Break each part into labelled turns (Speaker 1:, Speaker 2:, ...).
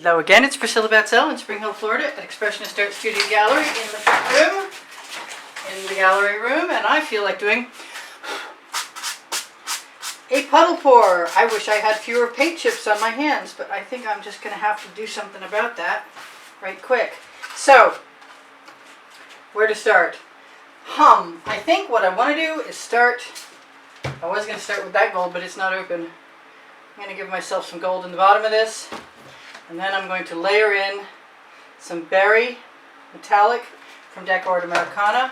Speaker 1: Hello again, it's Priscilla Batzell in Spring Hill, Florida at Expressionist Art Studio Gallery in the front room, in the gallery room, and I feel like doing a puddle pour. I wish I had fewer paint chips on my hands, but I think I'm just going to have to do something about that right quick. So, where to start? I think what I want to do is start, I was going to start with that gold, but it's not open. I'm going to give myself some gold in the bottom of this. And then I'm going to layer in some berry metallic from Deco-Art Americana,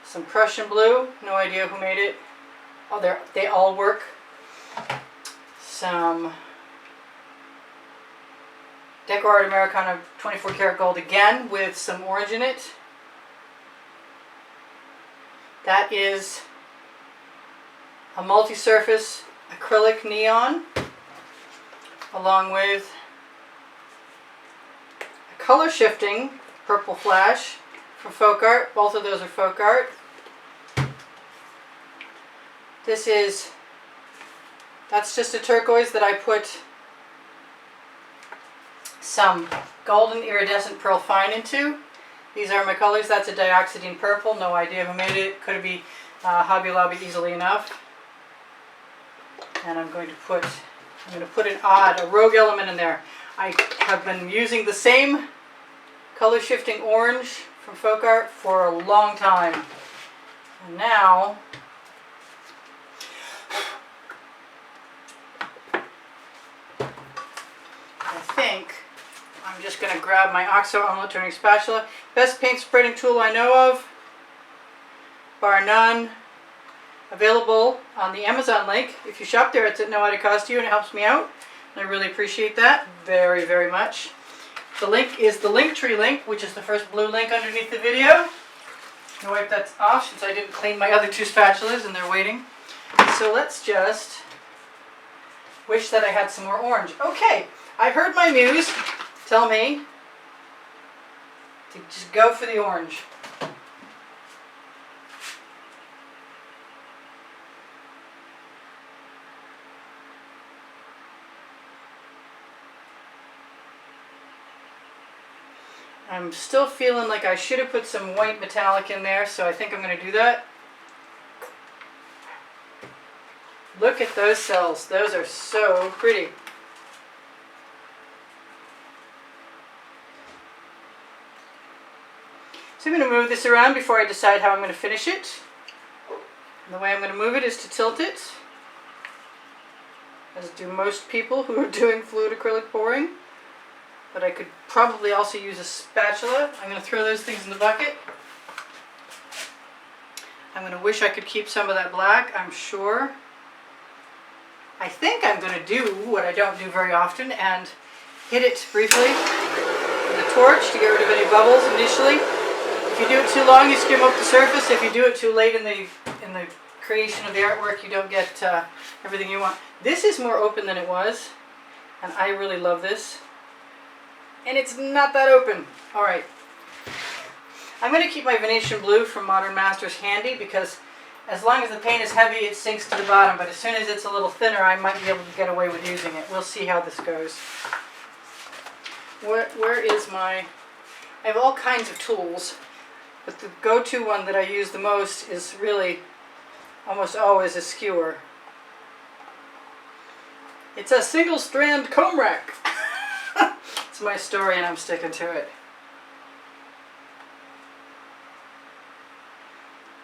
Speaker 1: some Prussian blue, no idea who made it. Oh, they all work. Some Deco-Art Americana 24 karat gold again with some orange in it. That is a multi-surface acrylic neon, along with a color shifting purple flash from Folk Art. Both of those are Folk Art. That's just a turquoise that I put some golden iridescent pearl fine into. These are my colors. That's a dioxidine purple. No idea who made it. Could be Hobby Lobby easily enough. And I'm going to put a rogue element in there. I have been using the same color shifting orange from Folk Art for a long time. And now I think I'm just going to grab my OXO omelet turning spatula. Best paint spreading tool I know of, bar none. Available on the Amazon link. If you shop there, it's at no added cost to you, and it helps me out. And I really appreciate that very, very much. The link is the Linktree link, which is the first blue link underneath the video. I'm going to wipe that off since I didn't clean my other two spatulas and they're waiting. So let's just wish that I had some more orange. Okay, I heard my muse tell me to just go for the orange. I'm still feeling like I should have put some white metallic in there, so I think I'm going to do that. Look at those cells. Those are so pretty. So I'm going to move this around before I decide how I'm going to finish it. And the way I'm going to move it is to tilt it, as do most people who are doing fluid acrylic pouring. But I could probably also use a spatula. I'm going to throw those things in the bucket. I'm going to wish I could keep some of that black, I'm sure. I think I'm going to do what I don't do very often and hit it briefly with a torch to get rid of any bubbles initially. If you do it too long, you skim up the surface. If you do it too late in the creation of the artwork, you don't get everything you want. This is more open than it was, and I really love this. And it's not that open. Alright. I'm going to keep my Venetian blue from Modern Masters handy because as long as the paint is heavy, it sinks to the bottom. But as soon as it's a little thinner, I might be able to get away with using it. We'll see how this goes. Where is my... I have all kinds of tools, but the go-to one that I use the most is really almost always a skewer. It's a single strand comb rack. It's my story and I'm sticking to it.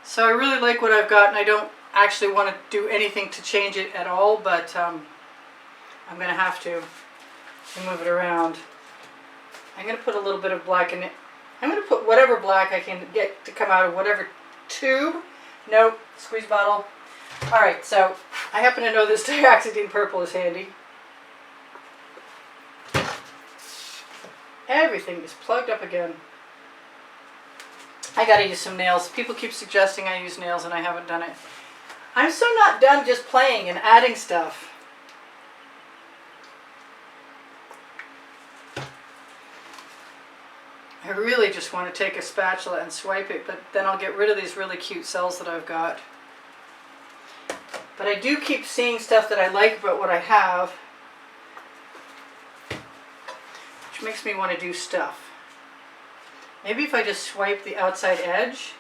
Speaker 1: So I really like what I've got, and I don't actually want to do anything to change it at all, but I'm going to have to move it around. I'm going to put a little bit of black in it. I'm going to put whatever black I can get to come out of whatever tube. Nope, squeeze bottle. Alright, so I happen to know this dioxidine purple is handy. Everything is plugged up again. I gotta use some nails. People keep suggesting I use nails and I haven't done it. I'm so not done just playing and adding stuff. I really just want to take a spatula and swipe it, but then I'll get rid of these really cute cells that I've got. But I do keep seeing stuff that I like about what I have. which makes me want to do stuff. Maybe if I just swipe the outside edge,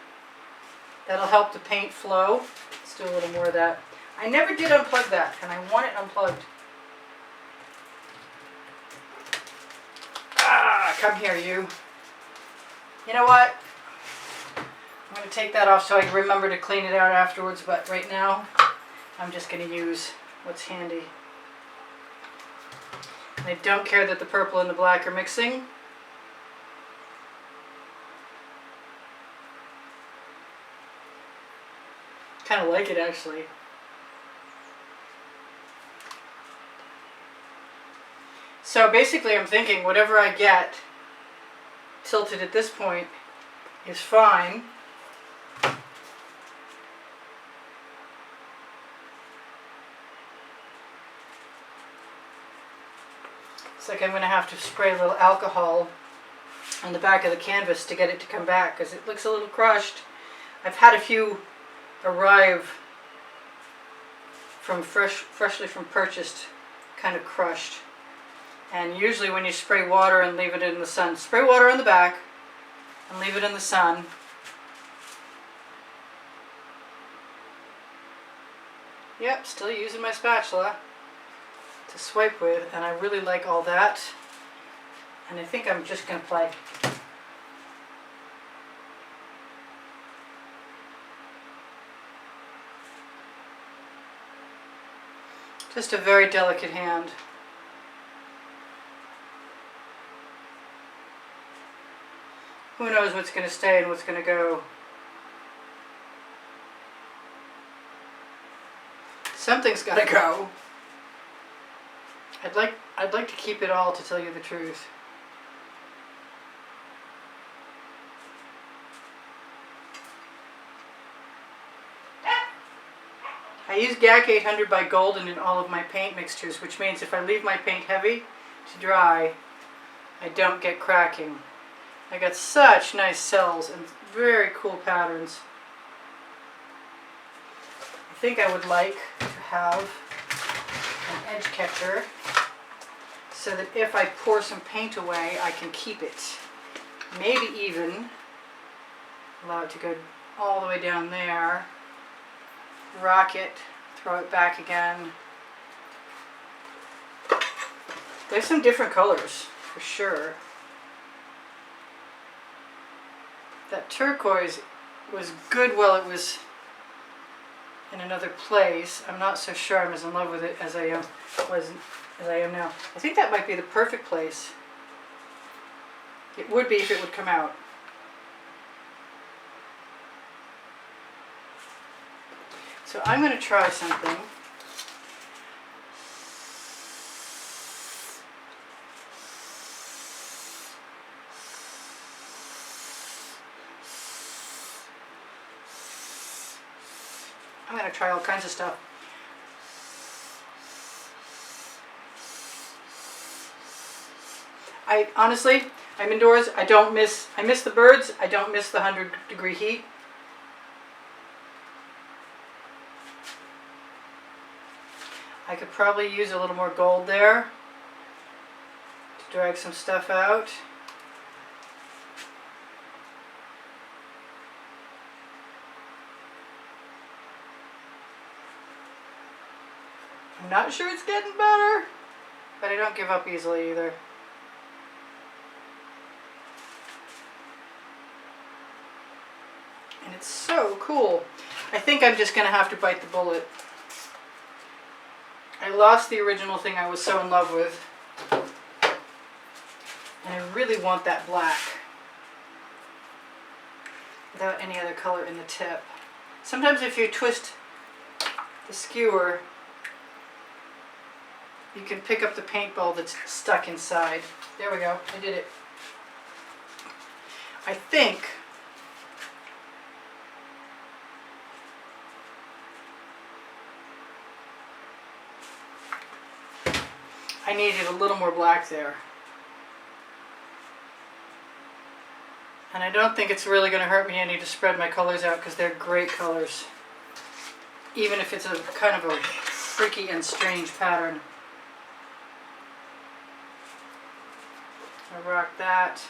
Speaker 1: that'll help the paint flow. Let's do a little more of that. I never did unplug that, and I want it unplugged. Ah, come here, you. You know what? I'm going to take that off so I can remember to clean it out afterwards, but right now, I'm just going to use what's handy. I don't care that the purple and the black are mixing. Kind of like it, actually. So basically I'm thinking whatever I get tilted at this point is fine. It's like I'm going to have to spray a little alcohol on the back of the canvas to get it to come back because it looks a little crushed. I've had a few arrive from freshly from purchased, kind of crushed. And usually when you spray water and leave it in the sun, spray water on the back and leave it in the sun. Yep, still using my spatula to swipe with, and I really like all that. And I think I'm just going to play. Just a very delicate hand. Who knows what's going to stay and what's going to go. Something's got to go. I'd like to keep it all, to tell you the truth. I use GAC 800 by Golden in all of my paint mixtures, which means if I leave my paint heavy to dry, I don't get cracking. I got such nice cells and very cool patterns. I think I would like to have an edge catcher so that if I pour some paint away, I can keep it. Maybe even allow it to go all the way down there. Rock it, throw it back again. There's some different colors for sure. That turquoise was good while it was in another place. I'm not so sure I'm as in love with it as I am now. I think that might be the perfect place. It would be if it would come out. So I'm going to try something. I'm going to try all kinds of stuff. Honestly, I'm indoors. I miss the birds. I don't miss the 100-degree heat. I could probably use a little more gold there to drag some stuff out. I'm not sure it's getting better, but I don't give up easily either. And it's so cool. I think I'm just going to have to bite the bullet. I lost the original thing I was so in love with. And I really want that black without any other color in the tip. Sometimes if you twist the skewer, you can pick up the paintball that's stuck inside. There we go. I did it. I think I needed a little more black there. And I don't think it's really going to hurt me any to spread my colors out because they're great colors. Even if it's a kind of a freaky and strange pattern. I rock that.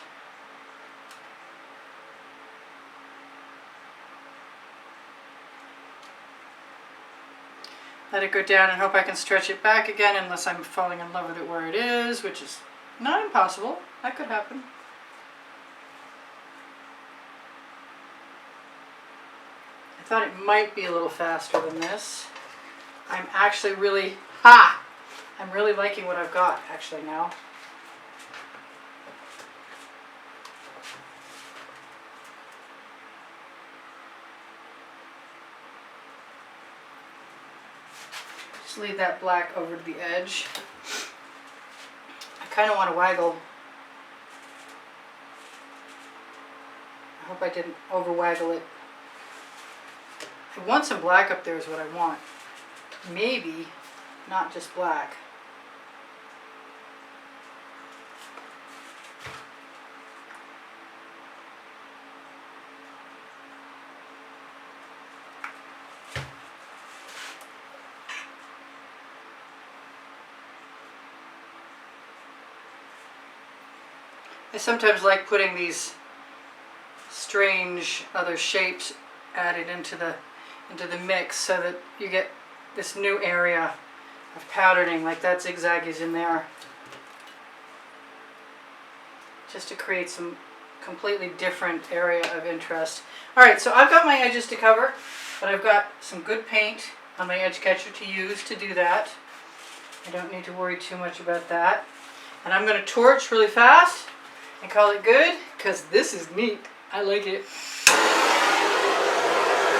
Speaker 1: Let it go down and hope I can stretch it back again unless I'm falling in love with it where it is, which is not impossible. That could happen. I thought it might be a little faster than this. I'm actually really, I'm really liking what I've got actually now. Just leave that black over to the edge. I kind of want to waggle. I hope I didn't over waggle it. I want some black up there is what I want. Maybe not just black. I sometimes like putting these strange other shapes added into the mix so that you get this new area of patterning, like that zigzag is in there, just to create some completely different area of interest. Alright, so I've got my edges to cover, but I've got some good paint on my edge catcher to use to do that. I don't need to worry too much about that. And I'm going to torch really fast and call it good, because this is neat. I like it.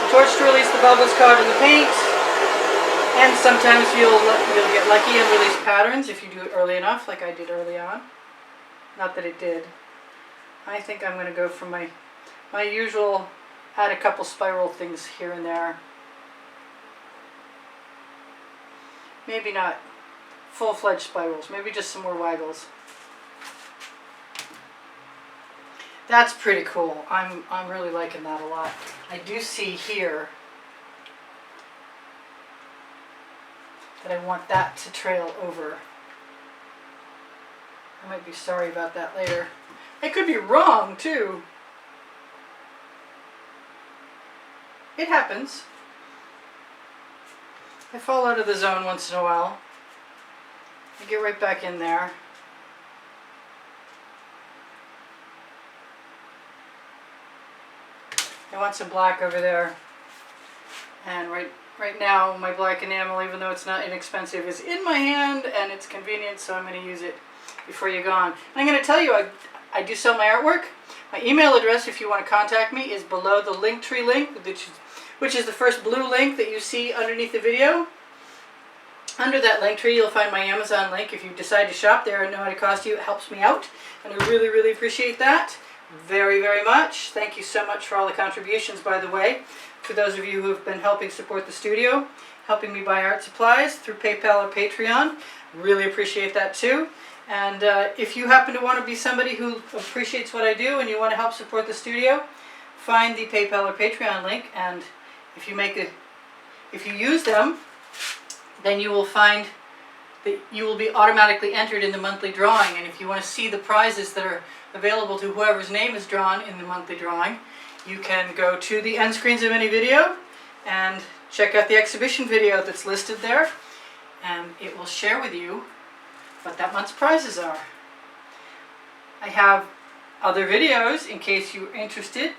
Speaker 1: Torch to release the bubbles caught in the paint, and sometimes you'll get lucky and release patterns if you do it early enough, like I did early on. Not that it did. I think I'm going to go for my usual, add a couple spiral things here and there. Maybe not full-fledged spirals, maybe just some more waggles. That's pretty cool. I'm really liking that a lot. I do see here that I want that to trail over. I might be sorry about that later. I could be wrong too. It happens. I fall out of the zone once in a while. I get right back in there. I want some black over there, and right now my black enamel, even though it's not inexpensive, is in my hand and it's convenient, so I'm going to use it before you're gone. And I'm going to tell you, I do sell my artwork. My email address, if you want to contact me, is below the Linktree link, which is the first blue link that you see underneath the video. Under that Linktree, you'll find my Amazon link. If you decide to shop there and know how to cost you, it helps me out, and I really, really appreciate that. Very, very much. Thank you so much for all the contributions, by the way. For those of you who have been helping support the studio, helping me buy art supplies through PayPal or Patreon, really appreciate that too. And if you happen to want to be somebody who appreciates what I do and you want to help support the studio, find the PayPal or Patreon link, and if you use them, then you will find that you will be automatically entered in the monthly drawing. And if you want to see the prizes that are available to whoever's name is drawn in the monthly drawing, you can go to the end screens of any video and check out the exhibition video that's listed there, and it will share with you what that month's prizes are. I have other videos in case you're interested,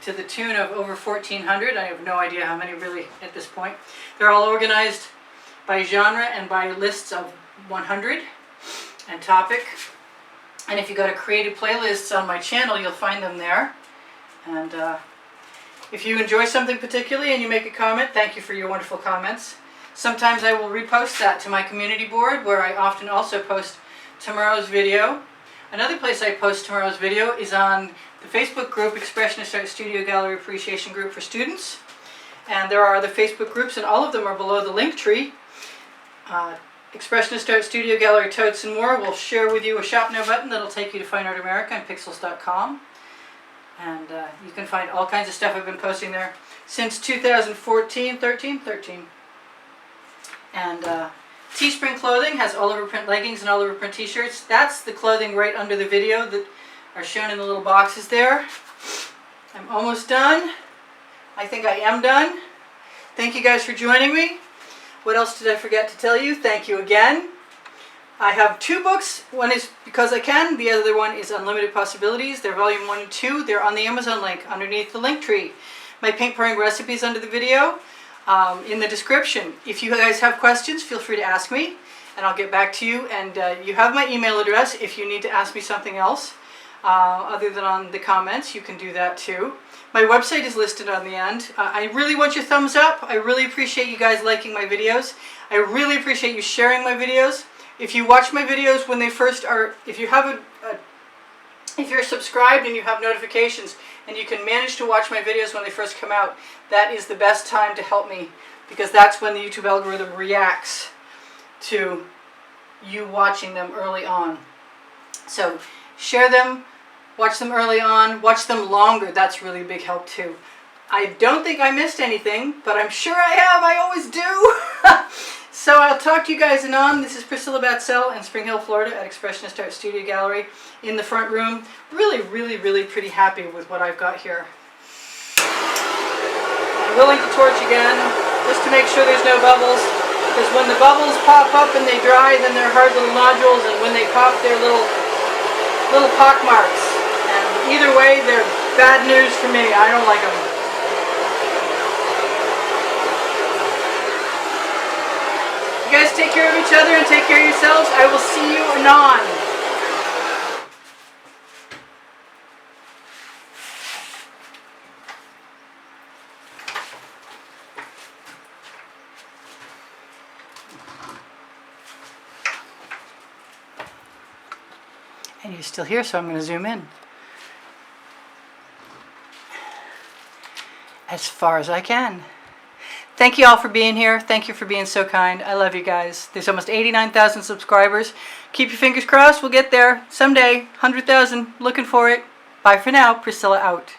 Speaker 1: to the tune of over 1,400. I have no idea how many really at this point. They're all organized by genre and by lists of 100 and topic. And if you go to creative playlists on my channel, you'll find them there. And if you enjoy something particularly and you make a comment, thank you for your wonderful comments. Sometimes I will repost that to my community board, where I often also post tomorrow's video. Another place I post tomorrow's video is on the Facebook group, Expressionist Art Studio Gallery Appreciation Group for Students. And there are other Facebook groups, and all of them are below the link tree. Expressionist Art Studio Gallery Totes and More will share with you a Shop Now button that'll take you to Fine Art America and Pixels.com. And you can find all kinds of stuff I've been posting there since 2014, 13. And Teespring Clothing has all over print leggings and all over print t-shirts. That's the clothing right under the video that are shown in the little boxes there. I'm almost done. I think I am done. Thank you guys for joining me. What else did I forget to tell you? Thank you again. I have 2 books. One is Because I Can. The other one is Unlimited Possibilities. They're volume 1 and 2. They're on the Amazon link underneath the link tree. My paint pouring recipes under the video in the description. If you guys have questions, feel free to ask me and I'll get back to you. And you have my email address if you need to ask me something else other than on the comments. You can do that too. My website is listed on the end. I really want your thumbs up. I really appreciate you guys liking my videos. I really appreciate you sharing my videos. If you watch my videos when they first are, if you're subscribed and you have notifications and you can manage to watch my videos when they first come out, that is the best time to help me, because that's when the YouTube algorithm reacts to you watching them early on. So share them, watch them early on, watch them longer. That's really a big help too. I don't think I missed anything, but I'm sure I have. I always do. So I'll talk to you guys anon. This is Priscilla Batzell in Spring Hill, Florida at Expressionist Art Studio Gallery in the front room. Really, really, really pretty happy with what I've got here. I'm willing to torch again just to make sure there's no bubbles, because when the bubbles pop up and they dry, then they're hard little nodules, and when they pop, they're little pockmarks. And either way, they're bad news for me. I don't like them. You guys take care of each other and take care of yourselves. I will see you anon. And you're still here, so I'm going to zoom in as far as I can. Thank you all for being here. Thank you for being so kind. I love you guys. There's almost 89,000 subscribers. Keep your fingers crossed. We'll get there someday. 100,000. Looking for it. Bye for now. Priscilla out.